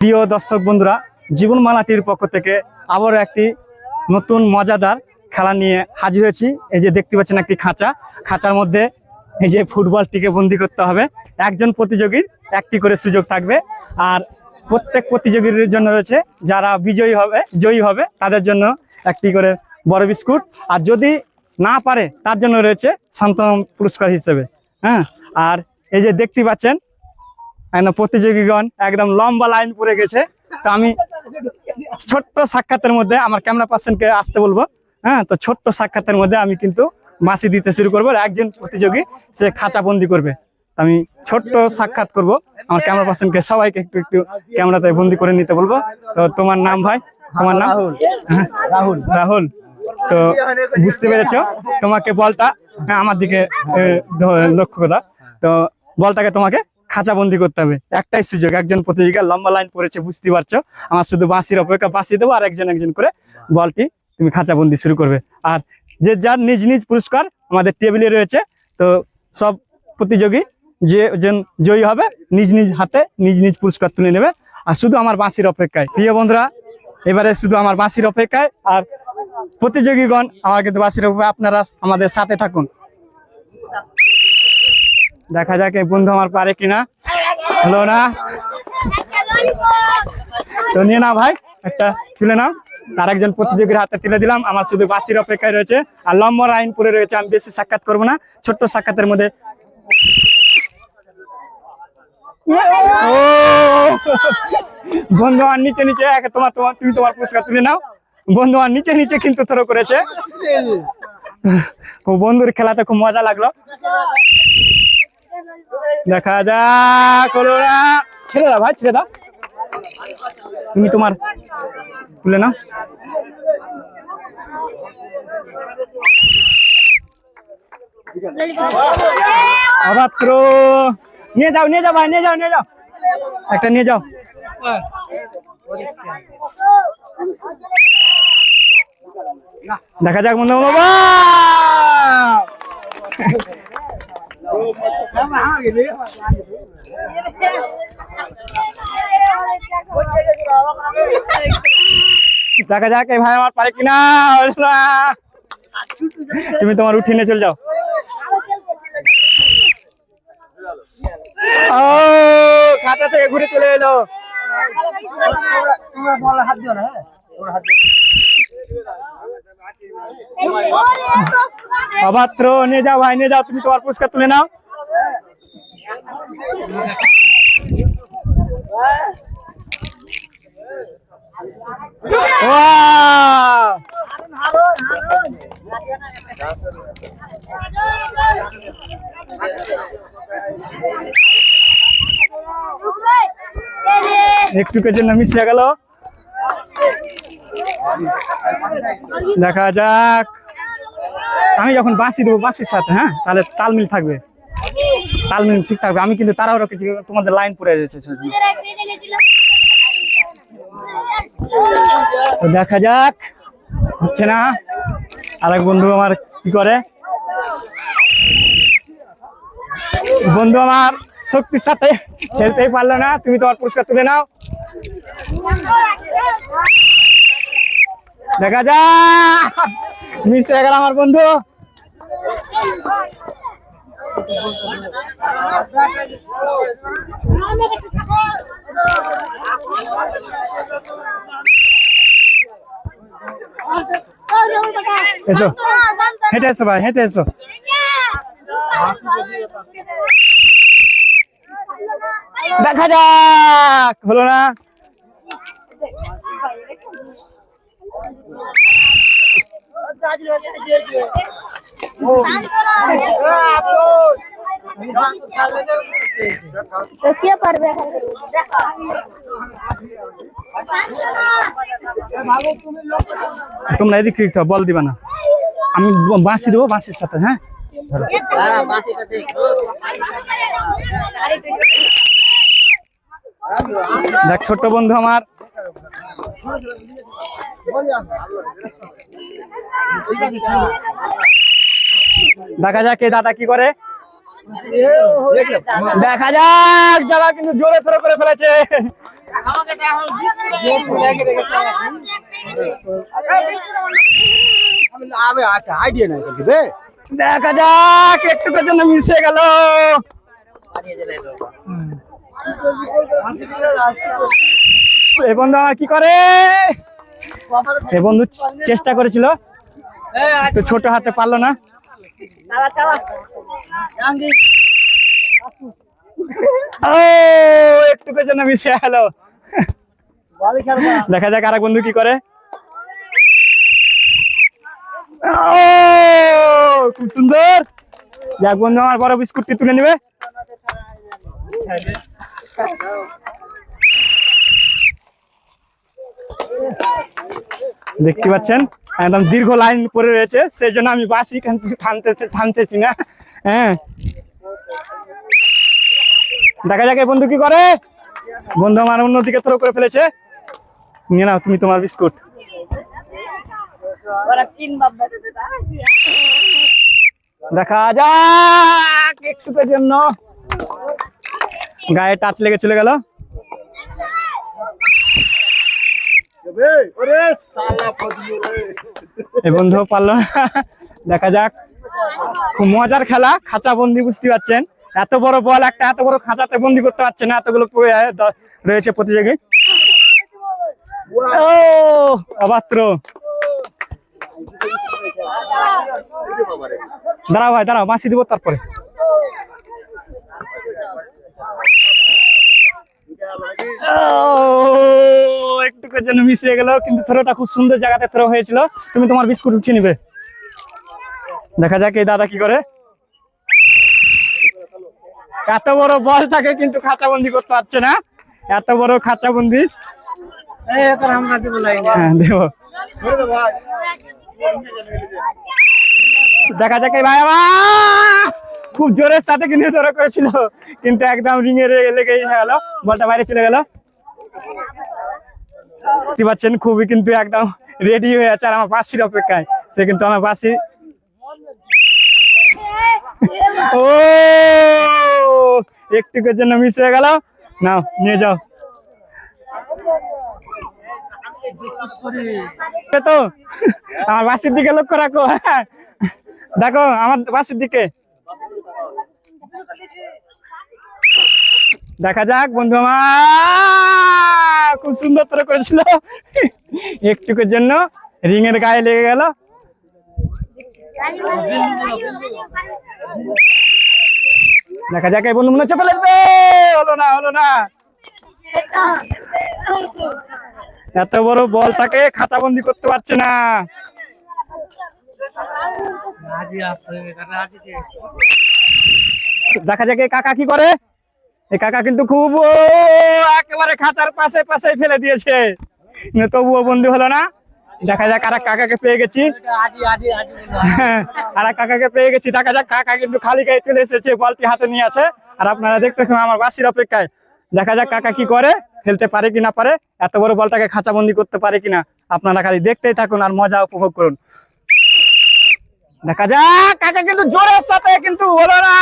প্রিয় দর্শক বন্ধুরা, জীবনমালাটির পক্ষ থেকে আবারও একটি নতুন মজাদার খেলা নিয়ে হাজির হয়েছি। এই যে দেখতে পাচ্ছেন একটি খাঁচার মধ্যে এই যে ফুটবলটিকে বন্দি করতে হবে। একজন প্রতিযোগীর একটি করে সুযোগ থাকবে, আর প্রত্যেক প্রতিযোগীর জন্য রয়েছে যারা জয়ী হবে তাদের জন্য একটি করে বড় বিস্কুট, আর যদি না পারে তার জন্য রয়েছে সান্ত্বনা পুরস্কার হিসেবে। হ্যাঁ, আর এই যে দেখতে পাচ্ছেন প্রতিযোগীগণ একদম লম্বা লাইন পড়ে গেছে। তো আমি ছোট্ট সাক্ষাতের মধ্যে আমার ক্যামেরা পার্সনকে আসতে বলবো। হ্যাঁ, তো ছোট্ট সাক্ষাতের মধ্যে আমি কিন্তু বাঁশি দিতে শুরু করবো। একজন প্রতিযোগী সে খাঁচা বন্দি করবে। আমি ছোট্ট সাক্ষাৎ করব, আমার ক্যামেরা পার্সনকে সবাইকে একটু একটু ক্যামেরাতে বন্দি করে নিতে বলবো। তো তোমার নাম ভাই? তোমার নাম? রাহুল। তো বুঝতে পেরেছ, তোমাকে বলটা আমার দিকে লক্ষ্য করা। তো বলটাকে তোমাকে খাঁচা বন্দি করতে হবে। একটাই সুযোগ, একজন প্রতিযোগী লম্বা লাইন পড়েছে, বুঝতে পারছো। আমার শুধু বাঁশির অপেক্ষা, বাঁশি দেবো আর একজন করে বলটি তুমি খাঁচা বন্দি শুরু করবে। আর যে যার নিজ নিজ পুরস্কার আমাদের টেবিলে রয়েছে। তো সব প্রতিযোগী যে জয়ী হবে নিজ নিজ হাতে নিজ নিজ পুরস্কার তুলে নেবে, আর শুধু আমার বাঁশির অপেক্ষায়। প্রিয় বন্ধুরা, এবারে শুধু আমার বাঁশির অপেক্ষায়, আর প্রতিযোগীগণ আমার কিন্তু বাঁশির অপেক্ষায়। আপনারা আমাদের সাথে থাকুন, দেখা যাক এই বন্ধু আমার পারে কিনা। হলো না তো নিয়ে নাও ভাই, একটা তুলে নাও। আরেকজন প্রতিযোগীর হাতে তুলে দিলাম। আমার শুধু বাঁশির অপেক্ষায় রয়েছে, আর লম্বা লাইন পড়ে রয়েছে। আমি বেশি সাক্ষাৎ করবো না, ছোট্ট সাক্ষাতের মধ্যে। ও বন্ধু আর নিচে তুমি তোমার পুরস্কার তুলে নাও। বন্ধু আর নিচে কিন্তু থ্রো করেছে। বন্ধুর খেলাতে খুব মজা লাগলো। দেখা যাক, হলো না। ছেড়ে দাও ভাই, ছেড়ে দাও। তুমি তোমার তুলে নাও। অবাত্র নিয়ে যাও ভাই, নিয়ে যাও একটা নিয়ে যাও। দেখা যাক বন্ধু। বাবা দেখা যাক এই ভাই আমার পারে কিনা। তুমি তোমার উঠিনে চলে যাও। ও খাতা থেকে ঘুরে চলে এলো। অবাত্র নিয়ে যাও ভাই, নিয়ে যাও। তুমি তোমার পুরস্কার তুলে নাও। একটুকের জন্য মিশে গেল। দেখা যাক, আমি যখন বাঁশি দেবো বাঁশির সাথে, হ্যাঁ, তাহলে তালমিল থাকবে, তালমিল ঠিক থাকবে। আমি কিন্তু তারাও রেখেছি, তোমাদের লাইন পড়ে রয়েছে। তো দেখা যাক, হচ্ছে না। আরেক বন্ধু আমার কি করে, বন্ধু আমার শক্তির সাথে খেলতেই পারলো না। তুমি তোমার পুরস্কার তুলে নাও। দেখা যাক, মিস হয়ে গেল আমার বন্ধু। এসো, হেঁটে এসো ভাই, হেঁটে এসো। দেখা যাক, হলো না। তোমরা এদিক বল দিবা না, আমি বাঁশি দেবো বাঁশির সাথে। হ্যাঁ, দেখ ছোট্ট বন্ধু আমার। দেখা যাক এই দাদা কি করে। দেখা যাক, দাদা কিন্তু জোরে থ্রো করে ফেলেছে। দেখা যাক একটুকের জন্য মিশে গেল। এই বন্ধু আমার কি করে, এই বন্ধু চেষ্টা করেছিল তো ছোট হাতে পারলো না। ও একটুকের জন্য মিশে গেল। দেখা যাক আরেক বন্ধু কি করে। খুব সুন্দর। যাক বন্ধু আমার বড় বিস্কুটটি তুলে নিবে। দেখতে পাচ্ছেন একদম দীর্ঘ লাইন পরে রয়েছে, সেই জন্য আমি বাসি থামতেছি না। হ্যাঁ দেখা যাক এই বন্ধু কি করে। বন্ধু আমার অন্যদিকে থ্রো করে ফেলেছে। নিয়ে নাও তুমি তোমার বিস্কুট। দেখা যাক 100 জন্য গায়ে টাচ লেগে চলে গেল। এই বন্ধু পারলো না। দেখা যাক খুব মজার খেলা, খাঁচা বন্দি, বুঝতে পারছেন এত বড় বল একটা এত বড় খাঁচাতে বন্দি করতে পারছে না, এতগুলো রয়েছে প্রতিযোগী। ও অবাত্র। দাঁড়াও ভাই দাঁড়াও, মাসি দিব তারপরে। একটুকের জন্য মিশে গেল, কিন্তু থ্রোটা খুব সুন্দর জায়গাতে থ্রো হয়েছিল। তুমি তোমার বিস্কুট উঠিয়ে নিবে। দেখা যাক এই দাদা কি করে। এত বড় বলটাকে কিন্তু খাঁচাবন্দি করতে পারছে না, এত বড় খাঁচাবন্দি। দেব দেখা যাক ভাই আমার খুব জোরের সাথে কিন্তু ধরা করেছিল, কিন্তু একদম রিং এ লেগে গেল, বলটা বাইরে চলে গেল। দেখতে পাচ্ছেন খুবই কিন্তু একদম রেডি হয়ে আছে আর আমার বাসির অপেক্ষায়। সে কিন্তু আমার বাসি ও একটুকের জন্য মিস হয়ে গেল। নাও নিয়ে যাও। তো আমার বাসির দিকে লক্ষ্য রাখো। হ্যাঁ দেখো আমার বাসির দিকে। দেখা যাক বন্ধু আমার খুব সুন্দর করে করেছিল, একটুকের জন্য রিং এর গায়ে লেগে গেল। দেখা যাক এই বন্ধু মনে হচ্ছে ফেলে। হলো না হলো না। এত বড় বলটাকে খাতাবন্দি করতে পারছে না। দেখা যাক এই কাকা কি করে। এই কাকা কিন্তু খুব একেবারে খাঁচার পাশে পাশে ফেলে দিয়েছে, তবুও বন্ধু হলো না। দেখা যাক আর কাকাকে পেয়ে গেছি, আর কাকাকে পেয়ে গেছি। দেখা যাক কাকা কিন্তু খালি গায়ে চলে এসেছে, বলটি হাতে নিয়ে আছে। আর আপনারা দেখতেছেন আমার বাসির অপেক্ষায়। দেখা যাক কাকা কি করে, খেলতে পারে কি না পারে, এত বড় বলটাকে খাঁচাবন্দি করতে পারে কিনা। আপনারা খালি দেখতেই থাকুন আর মজা উপভোগ করুন। দেখা যাক কাকা কিন্তু জোরের সাথে, কিন্তু হলো না,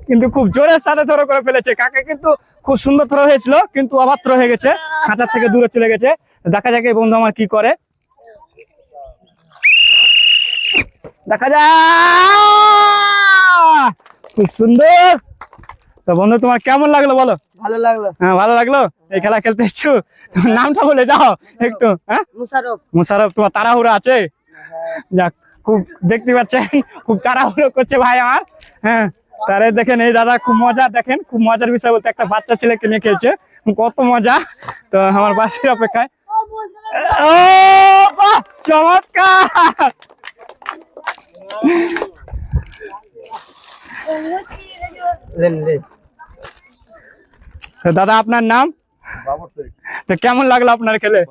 কিন্তু খুব জোরের সাথে থ্রো করে ফেলেছে। কাকা কিন্তু খুব সুন্দর থ্রো হয়েছিল, কিন্তু আবার থ্রো হয়ে গেছে, খাঁচার থেকে দূরে চলে গেছে। দেখা যাক এই বন্ধু আমার কি করে। দেখা যাক খুব সুন্দর। তো বন্ধু তোমার কেমন লাগলো বলো? ভালো লাগলো। হ্যাঁ ভালো লাগলো। এই খেলা খেলতে এসছো, তোমার নামটা বলে যাও একটু। হ্যাঁ মুশারফ। মুশারফ। তোমার তাড়াহুড়ো আছে? যাক খুব দেখতে পাচ্ছেন খুব তাড়াহুড়ো করছে ভাই আমার। হ্যাঁ তারে দেখেন এই দাদা খুব মজা, দেখেন খুব মজার বিষয় বলতে একটা বাচ্চা ছেলেকে নিয়ে খেলছে, কত মজা। তো আমার বাসের অপেক্ষায়। ও বাহ চমৎকার। তো দাদা আপনার নাম? তো কেমন লাগলো আপনার খেলে?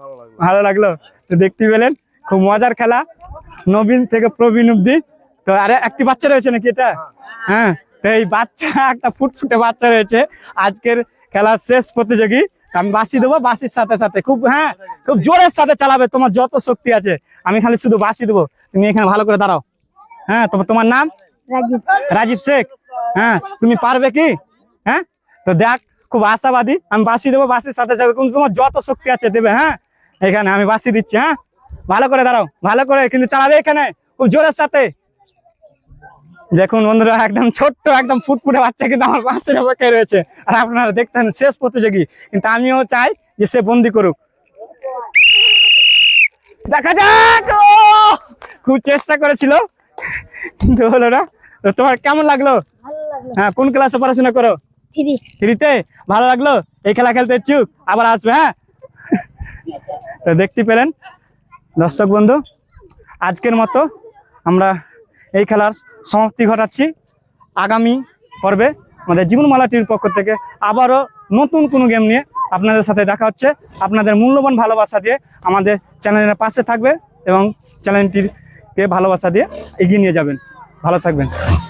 ভালো লাগলো। তো দেখতে পেলেন খুব মজার খেলা, নবীন থেকে প্রবীণ অব্দি। তো আরে একটি বাচ্চা রয়েছে নাকি এটা? হ্যাঁ তো এই বাচ্চা একটা ফুটফুটে বাচ্চা রয়েছে আজকের খেলার শেষ প্রতিযোগী। আমি বাসি দেবো, বাসির সাথে সাথে খুব হ্যাঁ খুব জোরের সাথে চালাবে, তোমার যত শক্তি আছে। আমি খালি শুধু বাসি দেবো, তুমি এখানে ভালো করে দাঁড়াও। হ্যাঁ তোমার নাম? রাজীব। রাজীব শেখ। হ্যাঁ তুমি পারবে কি? হ্যাঁ তো দেখ খুব আশাবাদী, আমি বাঁশি দেবো, বাঁশির সাথে সাথে কিন্তু তোমার যত শক্তি আছে দেবে। হ্যাঁ, এখানে আমি বাঁশি দিচ্ছি। হ্যাঁ, ভালো করে দাঁড়াও, ভালো করে কিন্তু চালাবে এখানে খুব জোরের সাথে। দেখুন বন্ধুরা, একদম ছোট্ট একদম ফুটফুটে বাচ্চা কিন্তু আমার বাঁশির অপেক্ষায় রয়েছে। আর আপনারা দেখতেন শেষ প্রতিযোগী, কিন্তু আমিও চাই যে সে বন্দি করুক। দেখা যাক। খুব চেষ্টা করেছিল কিন্তু হলো না। তো তোমার কেমন লাগলো? হ্যাঁ, কোন ক্লাসে পড়াশোনা করো? 3-তে। ভালো লাগলো? এই খেলা খেলতে ইচ্ছুক? আবার আসবে? হ্যাঁ। তো দেখতে পেলেন দর্শক বন্ধু, আজকের মতো আমরা এই খেলার সমাপ্তি ঘটাচ্ছি। আগামী পর্বে আমাদের জীবনমালা টিভির পক্ষ থেকে আবারও নতুন কোনো গেম নিয়ে আপনাদের সাথে দেখা হচ্ছে। আপনাদের মূল্যবান ভালোবাসা দিয়ে আমাদের চ্যানেলের পাশে থাকবে এবং চ্যানেলটিকে ভালোবাসা দিয়ে এগিয়ে নিয়ে যাবেন। ভালো থাকবেন।